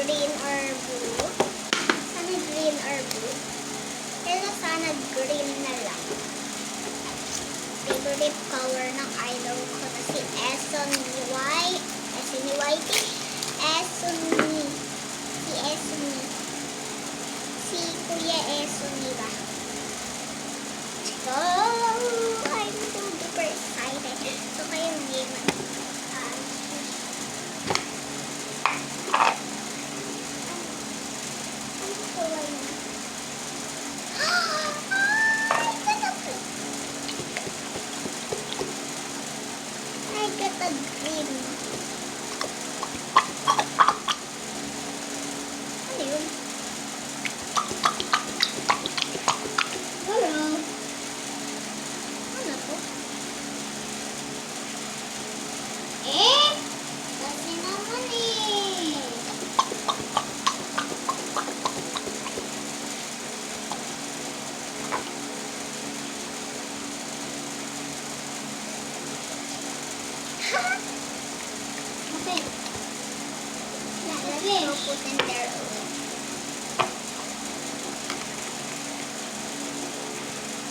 green or blue. Sana green or blue. Pero sana green na lang. Favorite color ng idol ko na si Eson ni White. Eson ni Whitey. Eson ni. Si Eson ni. Si Kuya Eson ni ba? So, I'm so super excited. So, kayo game. I got a dream. Ano yun? Hello? Ano to? Kasi naman Okay. Let's go put in there.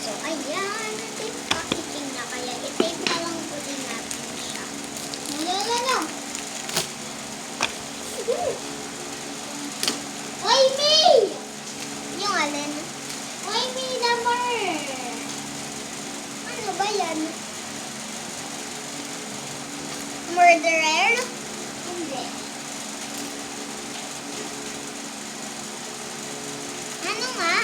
So, ayan. Natin packaging na. Kaya i-tape na lang ulit natin siya. No. Oy, May! Yung alin? Oy, May naman! Ano ba yan? Murderer? Hindi. Ano nga?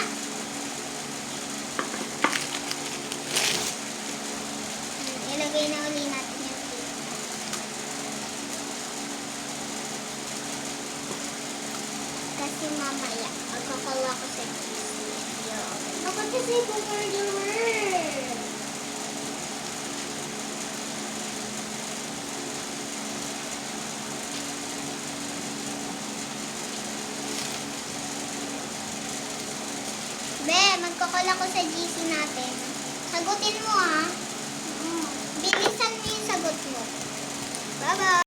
Ilagay na uli natin yung tape. Kasi mamaya, magkakala ko sa video. Ako kasi po murderer. Be, magkakal ako sa GC natin. Sagutin mo ha. Bilisan mo yung sagot mo. Bye-bye.